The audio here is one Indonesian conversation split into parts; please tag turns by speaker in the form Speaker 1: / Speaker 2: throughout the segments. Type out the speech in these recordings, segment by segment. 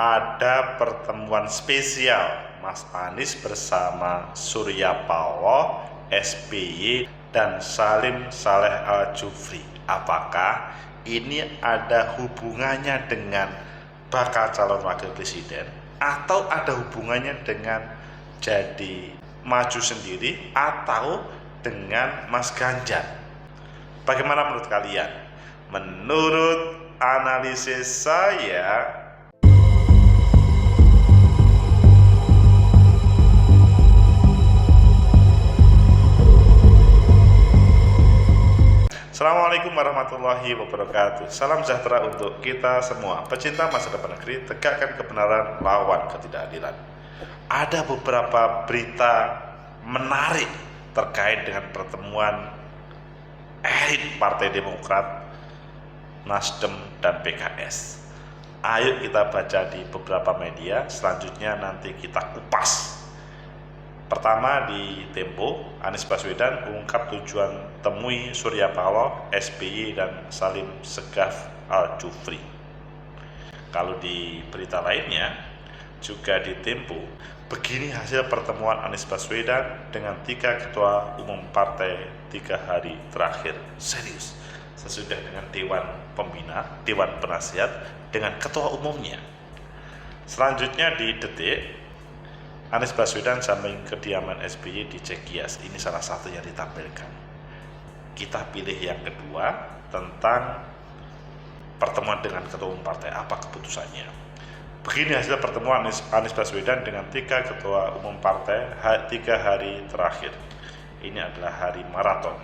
Speaker 1: ada pertemuan spesial Mas Anies bersama Surya Paloh, SBY, dan Salim Saleh Al-Jufri. Apakah ini ada hubungannya dengan bakal calon wakil presiden atau ada hubungannya dengan jadi maju sendiri atau dengan Mas Ganjar? Bagaimana menurut kalian? Menurut analisis saya, Assalamualaikum warahmatullahi wabarakatuh. Salam sejahtera untuk kita semua. Pecinta masa depan negeri, tegakkan kebenaran, lawan ketidakadilan. Ada beberapa berita menarik terkait dengan pertemuan elit Partai Demokrat, Nasdem, dan PKS. Ayo kita baca di beberapa media, selanjutnya nanti kita kupas. Pertama di Tempo, Anies Baswedan ungkap tujuan temui Surya Paloh, SBY, dan Salim Segaf Al-Jufri. Kalau di berita lainnya, juga di Tempo, begini hasil pertemuan Anies Baswedan dengan 3 ketua umum partai 3 hari terakhir. Serius, sesudah dengan Dewan Pembina, Dewan Penasihat, dengan ketua umumnya. Selanjutnya di Detik, Anies Baswedan sambil kediaman SBY di Cekias. Ini salah satu yang ditampilkan. Kita pilih yang kedua tentang pertemuan dengan ketua umum partai. Apa keputusannya? Begini hasil pertemuan Anies Baswedan dengan 3 ketua umum partai 3 hari terakhir. Ini adalah hari maraton.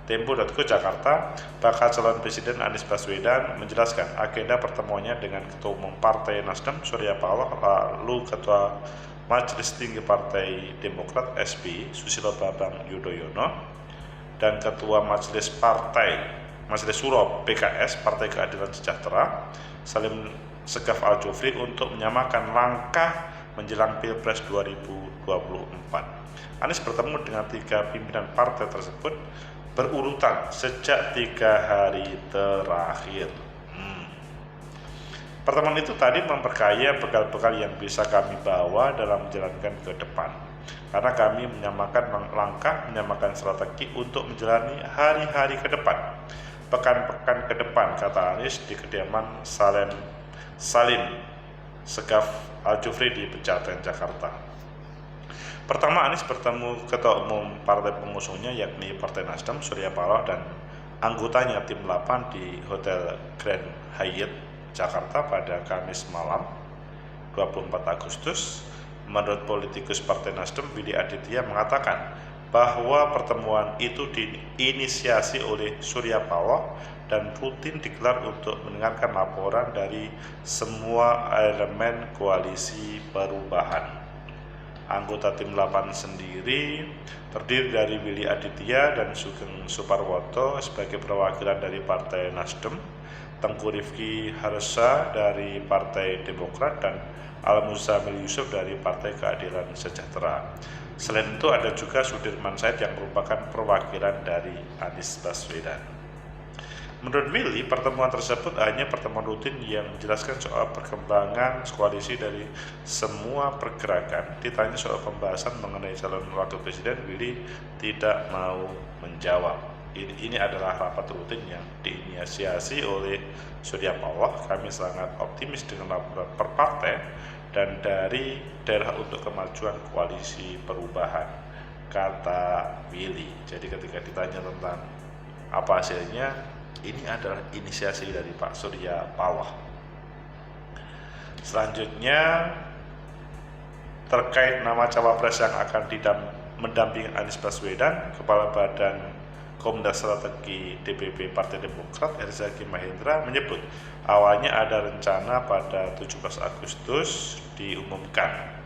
Speaker 1: Tempo.co Jakarta, bakal calon presiden Anies Baswedan menjelaskan agenda pertemuannya dengan ketua umum partai Nasdem Surya Paloh, lalu ketua Majelis Tinggi Partai Demokrat SBY Susilo Bambang Yudhoyono, dan Ketua Majelis Suro PKS Partai Keadilan Sejahtera Salim Segaf Al-Jufri untuk menyamakan langkah menjelang Pilpres 2024. Anies bertemu dengan 3 pimpinan partai tersebut berurutan sejak 3 hari terakhir. Pertemuan itu tadi memperkaya bekal-bekal yang bisa kami bawa dalam menjalankan ke depan. Karena kami menyamakan langkah, menyamakan strategi untuk menjalani hari-hari ke depan. Pekan-pekan ke depan, kata Anies di kediaman Salim Segaf Al-Jufri di Pejaten, Jakarta. Pertama, Anies bertemu ketua umum partai pengusungnya yakni Partai Nasdem Surya Paloh dan anggotanya tim 8 di Hotel Grand Hyatt Jakarta pada Kamis malam 24 Agustus. Menurut politikus Partai Nasdem Willy Aditya mengatakan bahwa pertemuan itu diinisiasi oleh Surya Paloh dan rutin digelar untuk mendengarkan laporan dari semua elemen koalisi perubahan. Anggota tim 8 sendiri terdiri dari Willy Aditya dan Sugeng Suparwoto sebagai perwakilan dari Partai Nasdem, Tengku Rifki Harsha dari Partai Demokrat, dan Al-Muzamil Yusuf dari Partai Keadilan Sejahtera. Selain itu ada juga Sudirman Said yang merupakan perwakilan dari Anies Baswedan. Menurut Willy, pertemuan tersebut hanya pertemuan rutin yang menjelaskan soal perkembangan koalisi dari semua pergerakan. Ditanya soal pembahasan mengenai calon wakil presiden, Willy tidak mau menjawab. Ini adalah rapat rutin yang diinisiasi oleh Surya Paloh. Kami sangat optimis dengan laporan per partai dan dari daerah untuk kemajuan koalisi perubahan, kata Willy. Jadi ketika ditanya tentang apa hasilnya, ini adalah inisiasi dari Pak Surya Paloh. Selanjutnya terkait nama cawapres yang akan mendampingi Anies Baswedan, Kepala Badan Komunitas Strategi DPP Partai Demokrat Herzaki Mahendra menyebut awalnya ada rencana pada 17 Agustus diumumkan.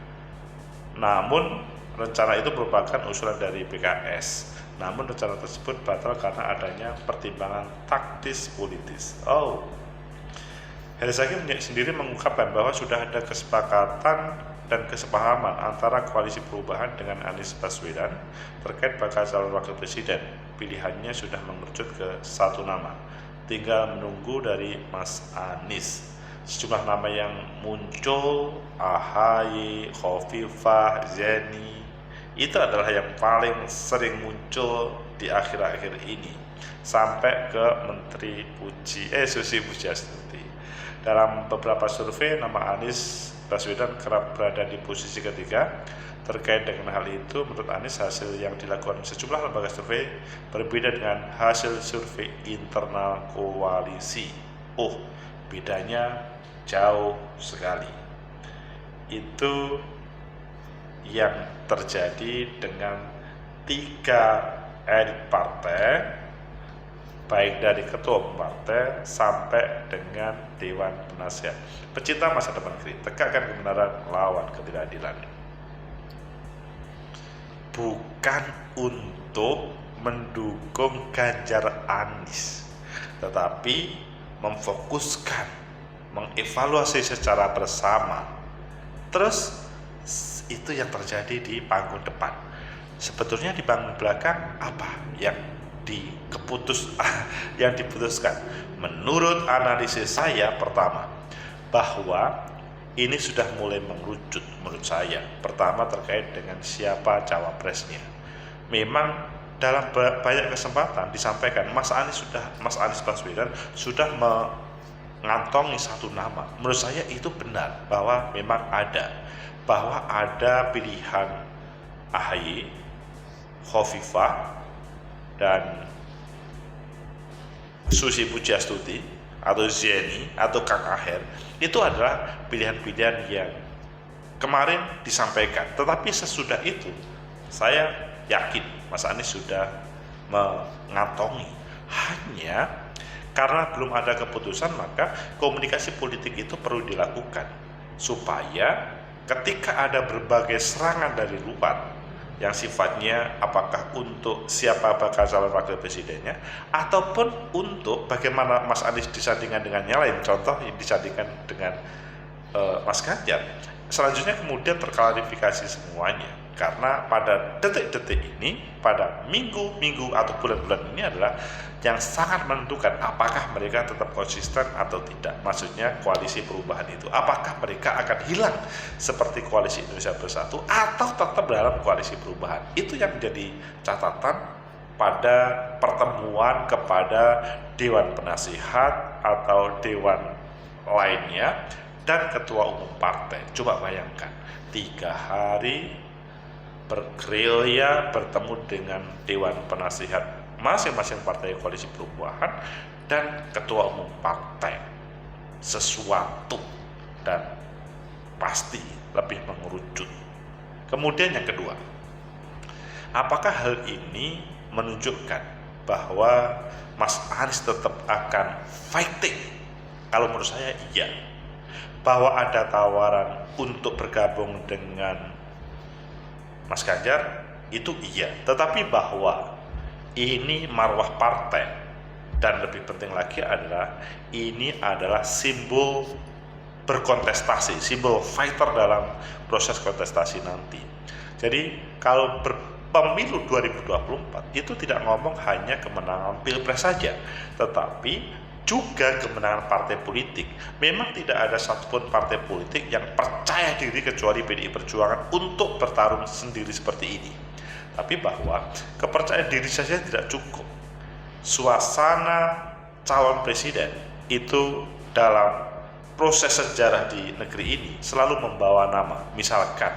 Speaker 1: Namun rencana itu merupakan usulan dari PKS. Namun rencana tersebut batal karena adanya pertimbangan taktis politis. Herzaki sendiri mengungkapkan bahwa sudah ada kesepakatan dan kesepahaman antara koalisi perubahan dengan Anies Baswedan terkait bakal calon wakil presiden. Pilihannya sudah mengerucut ke 1 nama, tinggal menunggu dari Mas Anies. sejumlah nama yang muncul, AHY, Khofifah, Zeni, itu adalah yang paling sering muncul di akhir-akhir ini sampai ke Menteri Susi Pujiastuti. Dalam beberapa survei, nama Anies Baswedan kerap berada di posisi ketiga. Terkait dengan hal itu, menurut Anies, hasil yang dilakukan sejumlah lembaga survei berbeda dengan hasil survei internal koalisi. Bedanya jauh sekali. Itu yang terjadi dengan 3 elit partai, baik dari ketua umum partai sampai dengan Dewan Penasihat. Pecinta masa depan kritik, tegakkan kebenaran, lawan ketidakadilan. Bukan untuk mendukung Ganjar Anies, tetapi memfokuskan, mengevaluasi secara bersama. Terus itu yang terjadi di panggung depan. Sebetulnya di panggung belakang apa yang diputuskan? Menurut analisis saya, pertama, bahwa ini sudah mulai mengerucut menurut saya. Pertama, terkait dengan siapa cawapresnya. Memang dalam banyak kesempatan disampaikan Mas Anies Baswedan sudah mengantongi satu nama. Menurut saya itu benar, bahwa memang ada pilihan AHY, Khofifah, dan Susi Pujiastuti atau Zeni atau Kang Aher. Itu adalah pilihan-pilihan yang kemarin disampaikan. Tetapi sesudah itu saya yakin Mas Anies sudah mengantongi. Hanya karena belum ada keputusan, maka komunikasi politik itu perlu dilakukan supaya ketika ada berbagai serangan dari luar yang sifatnya apakah untuk siapa bakal calon wakil presidennya, ataupun untuk bagaimana Mas Anies disandingkan dengan yang lain, contoh yang disandingkan dengan Mas Ganjar, selanjutnya kemudian terklarifikasi semuanya. Karena pada detik-detik ini, pada minggu-minggu atau bulan-bulan ini adalah yang sangat menentukan apakah mereka tetap konsisten atau tidak. Maksudnya koalisi perubahan itu, apakah mereka akan hilang seperti koalisi Indonesia Bersatu atau tetap dalam koalisi perubahan. Itu yang menjadi catatan pada pertemuan kepada Dewan Penasihat atau Dewan lainnya dan Ketua Umum Partai. Coba bayangkan, 3 hari bergerilya bertemu dengan Dewan Penasihat masing-masing partai koalisi perubahan dan Ketua Umum Partai. Sesuatu dan pasti lebih mengerucut. Kemudian yang kedua, apakah hal ini menunjukkan bahwa Mas Anies tetap akan fighting? Kalau menurut saya iya. Bahwa ada tawaran untuk bergabung dengan Mas Ganjar, itu iya. Tetapi bahwa ini marwah partai, dan lebih penting lagi adalah ini adalah simbol berkontestasi, simbol fighter dalam proses kontestasi nanti. Jadi kalau pemilu 2024 itu tidak ngomong hanya kemenangan pilpres saja, tetapi juga kemenangan partai politik. Memang tidak ada satupun partai politik yang percaya diri kecuali PDI Perjuangan untuk bertarung sendiri seperti ini. Tapi bahwa kepercayaan diri saja tidak cukup. Suasana calon presiden itu dalam proses sejarah di negeri ini selalu membawa nama. Misalkan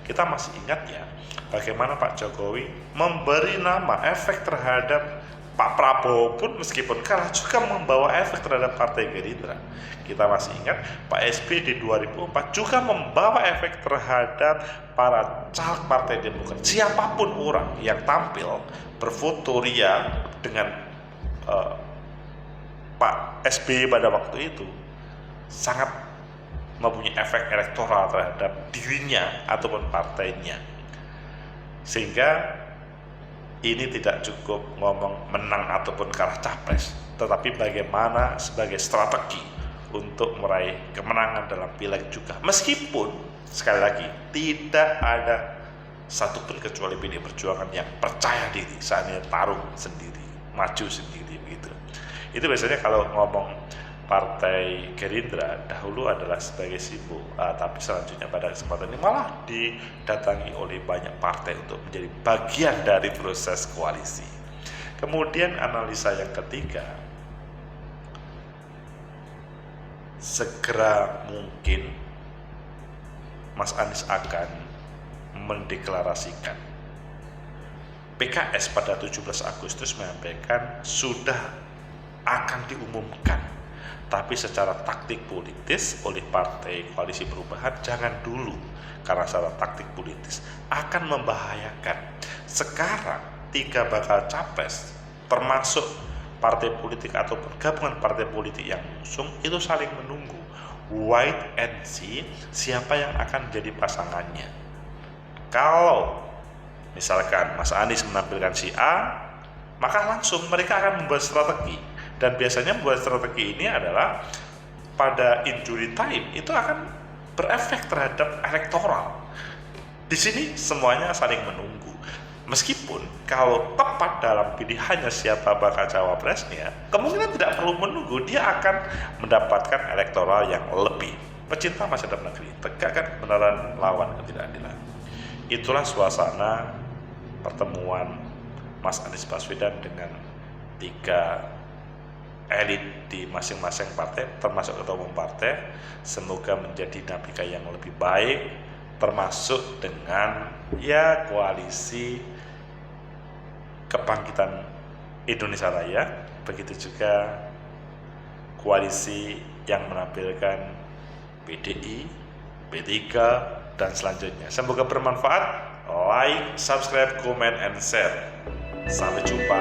Speaker 1: kita masih ingat ya, bagaimana Pak Jokowi memberi nama, efek terhadap Pak Prabowo pun meskipun kalah juga membawa efek terhadap Partai Gerindra. Kita masih ingat Pak SBY di 2004 juga membawa efek terhadap para caleg Partai Demokrat. Siapapun orang yang tampil berfoto ria dengan Pak SBY pada waktu itu sangat mempunyai efek elektoral terhadap dirinya ataupun partainya. Sehingga ini tidak cukup ngomong menang ataupun kalah capres, tetapi bagaimana sebagai strategi untuk meraih kemenangan dalam pileg juga. Meskipun sekali lagi tidak ada satupun kecuali PDI Perjuangan yang percaya diri saatnya tarung sendiri, maju sendiri begitu. Itu biasanya kalau ngomong Partai Gerindra dahulu adalah sebagai simbol, tapi selanjutnya pada kesempatan ini malah didatangi oleh banyak partai untuk menjadi bagian dari proses koalisi. Kemudian analisa yang ketiga, segera mungkin Mas Anies akan mendeklarasikan. PKS pada 17 Agustus menyampaikan sudah akan diumumkan, tapi secara taktik politis oleh Partai Koalisi Perubahan jangan dulu, karena secara taktik politis akan membahayakan. Sekarang 3 bakal capres termasuk partai politik atau gabungan partai politik yang mengusung itu saling menunggu, wait and see siapa yang akan jadi pasangannya. Kalau misalkan Mas Anies menampilkan si A, maka langsung mereka akan membuat strategi. Dan biasanya membuat strategi ini adalah pada injury time itu akan berefek terhadap elektoral. Di sini semuanya saling menunggu. Meskipun kalau tepat dalam pilihannya siapa bakal cawapresnya, kemungkinan tidak perlu menunggu, dia akan mendapatkan elektoral yang lebih. Pecinta masa depan negeri, tegakkan kebenaran, lawan ketidakadilan. Itulah suasana pertemuan Mas Anies Baswedan dengan 3 elit di masing-masing partai, termasuk ketua umum partai. Semoga menjadi dinamika yang lebih baik, termasuk dengan koalisi kebangkitan Indonesia Raya, begitu juga koalisi yang menampilkan PDI, P3, dan selanjutnya. Semoga bermanfaat. Like, subscribe, comment, and share. Sampai jumpa.